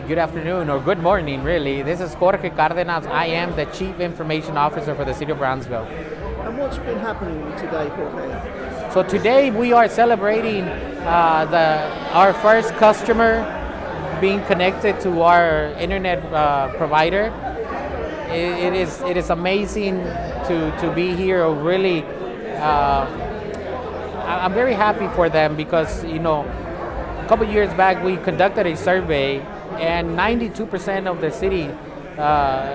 good afternoon, or good morning, really. This is Jorge Cardenas. I am the Chief Information Officer for the City of Brownsville. And what's been happening today, Jorge? So today we are celebrating our first customer being connected to our internet provider. It is amazing to be here. Really, I'm very happy for them because a couple years back we conducted a survey, and 92% of the city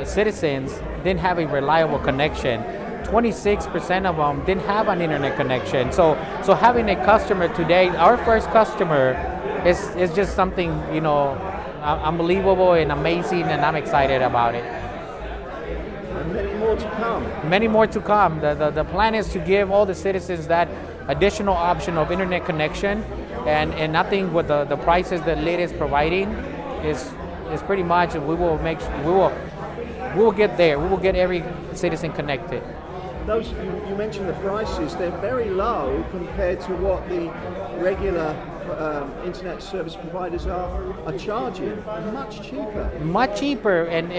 citizens didn't have a reliable connection. 26% of them didn't have an internet connection. So having a customer today, our first customer, is just something unbelievable and amazing, and I'm excited about it. And many more to come. Many more to come. The plan is to give all the citizens that additional option of internet connection, and I think with the prices that LIT is providing is pretty much we will get there. We will get every citizen connected. Those you mentioned the prices; they're very low compared to what the regular internet service providers are charging. Much cheaper. Much cheaper, and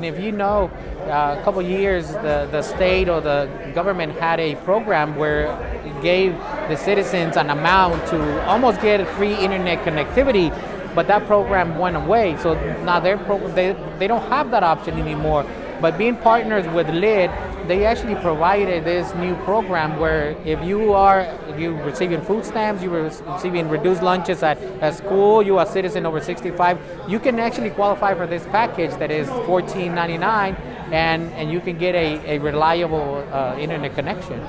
if you know, a couple of years the state or the government had a program where it gave the citizens an amount to almost get free internet connectivity, but that program went away. So now they don't have that option anymore. But being partners with LIT, they actually provided this new program where if you're receiving food stamps, you're receiving reduced lunches at school, you're a citizen over 65, you can actually qualify for this package that is $14.99, and you can get a reliable internet connection.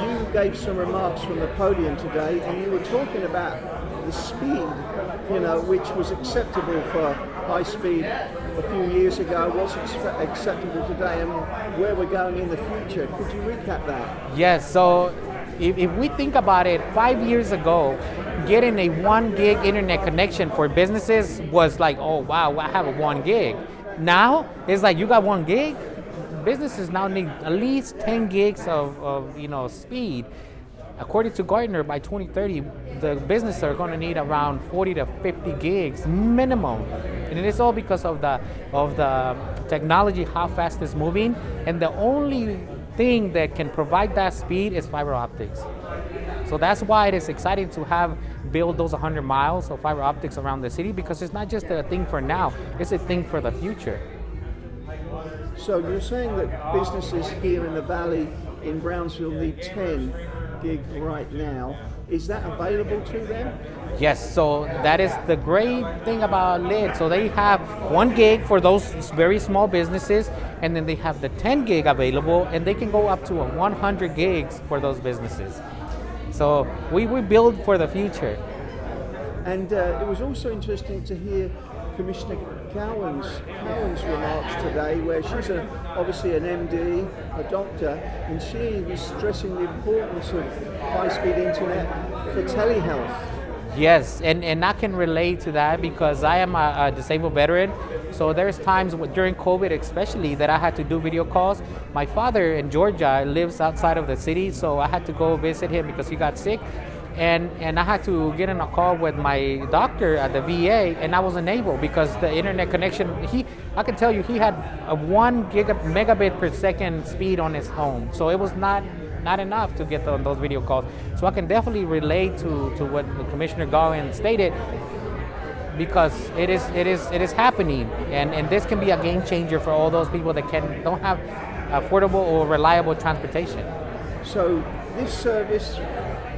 You gave some remarks from the podium today, and you were talking about the speed, which was acceptable for high speed a few years ago, what's acceptable today, and where we're going in the future. Could you recap that? Yes, so if we think about it, 5 years ago, getting a 1 gig internet connection for businesses was like, oh wow, I have a 1 gig. Now, it's like you got 1 gig, businesses now need at least 10 gigs of speed. According to Gartner, by 2030, the businesses are going to need around 40 to 50 gigs minimum, and it's all because of the technology, how fast it's moving, and the only thing that can provide that speed is fiber optics. So that's why it is exciting to build those 100 miles of fiber optics around the city, because it's not just a thing for now; it's a thing for the future. So you're saying that businesses here in the valley in Brownsville need 10 gig right now. Is that available to them? Yes, so that is the great thing about LIT. So they have 1 gig for those very small businesses, and then they have the 10 gig available, and they can go up to 100 gigs for those businesses. So we build for the future. And it was also interesting to hear Commissioner Cowan's remarks today, where she's obviously an MD, a doctor, and she was stressing the importance of high-speed internet for telehealth. Yes, and I can relate to that because I am a disabled veteran. So there's times during COVID especially that I had to do video calls. My father in Georgia lives outside of the city, so I had to go visit him because he got sick. And I had to get on a call with my doctor at the VA, and I wasn't able because the internet connection, I can tell you, he had a 1 megabit per second speed on his home. So it was not enough to get on those video calls. So I can definitely relate to what Commissioner Gowan stated, because it is happening, and this can be a game changer for all those people that don't have affordable or reliable transportation. So this service,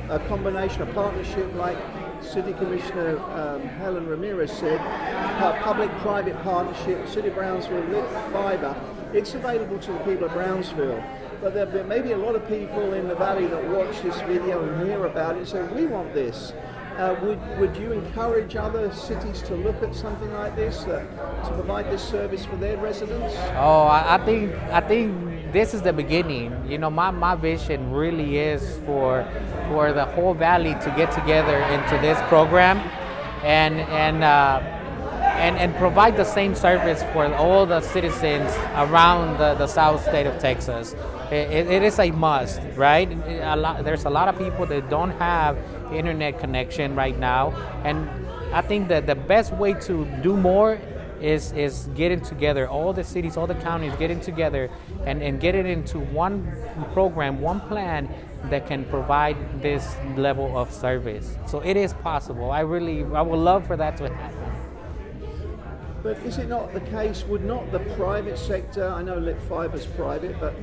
a combination, a partnership like City Commissioner Helen Ramirez said, public-private partnership, City of Brownsville, LIT Fiber, it's available to the people of Brownsville. But there may be a lot of people in the valley that watch this video and hear about it and say, we want this. Would you encourage other cities to look at something like this, to provide this service for their residents? Oh, I think this is the beginning. My vision really is for the whole valley to get together into this program and provide the same service for all the citizens around the south state of Texas. It is a must, right? There's a lot of people that don't have internet connection right now, and I think that the best way to do more is getting together, all the cities, all the counties getting together and get it into one program, one plan that can provide this level of service. So it is possible. I would love for that to happen. But is it not the case, would not the private sector, I know lit fiber's private, but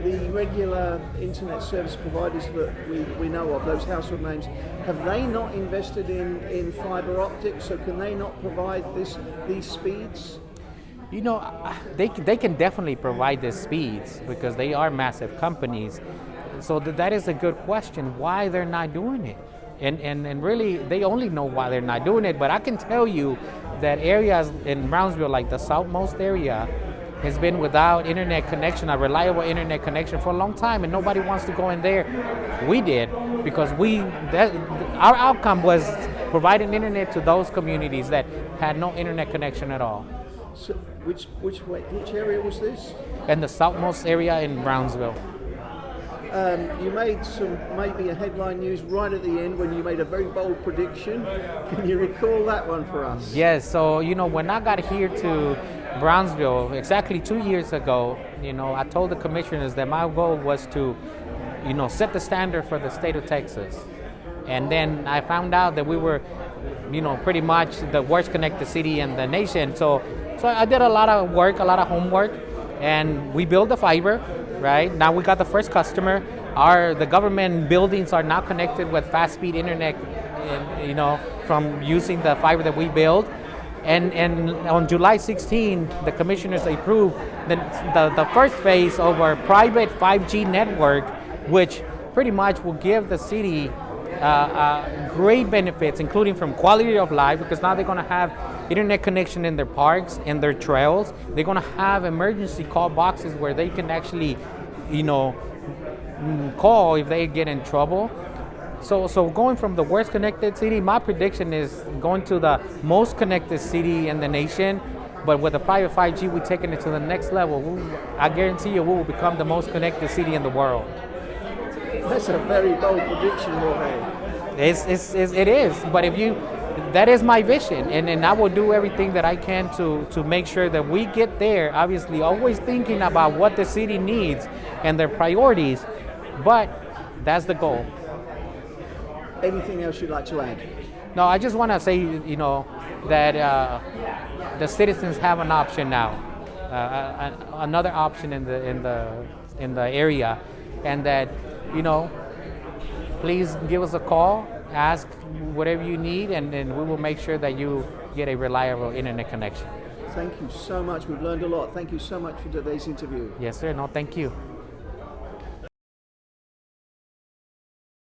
the regular internet service providers that we know of, those household names, have they not invested in fiber optics? So can they not provide these speeds? You know, they can definitely provide the speeds because they are massive companies. So that is a good question, why they're not doing it. And really, they only know why they're not doing it. But I can tell you that areas in Brownsville, like the southmost area, has been without internet connection, a reliable internet connection for a long time, and nobody wants to go in there. We did, because our outcome was providing internet to those communities that had no internet connection at all. So which area was this? In the southmost area in Brownsville. You made maybe a headline news right at the end when you made a very bold prediction. Can you recall that one for us? Yes, so when I got here to Brownsville exactly 2 years ago, I told the commissioners that my goal was to, set the standard for the state of Texas. And then I found out that we were, pretty much the worst connected city in the nation. So I did a lot of work, a lot of homework, and we built the fiber. Right now, we got the first customer. The government buildings are now connected with fast-speed internet, from using the fiber that we build. And on July 16, the commissioners approved the first phase of our private 5G network, which pretty much will give the city great benefits, including from quality of life, because now they're going to have internet connection in their parks and their trails. They're going to have emergency call boxes where they can actually, call if they get in trouble. So going from the worst connected city, my prediction is going to the most connected city in the nation. But with the private 5G, we're taking it to the next level. I guarantee you, we will become the most connected city in the world. That's a very bold prediction, Jorge. It is, but that is my vision, and I will do everything that I can to make sure that we get there. Obviously, always thinking about what the city needs and their priorities, but that's the goal. Anything else you'd like to add? No, I just want to say, that the citizens have an option now, another option in the area, and that, please give us a call, ask whatever you need, and we will make sure that you get a reliable internet connection. Thank you so much. We've learned a lot. Thank you so much for today's interview. Yes, sir. No, thank you.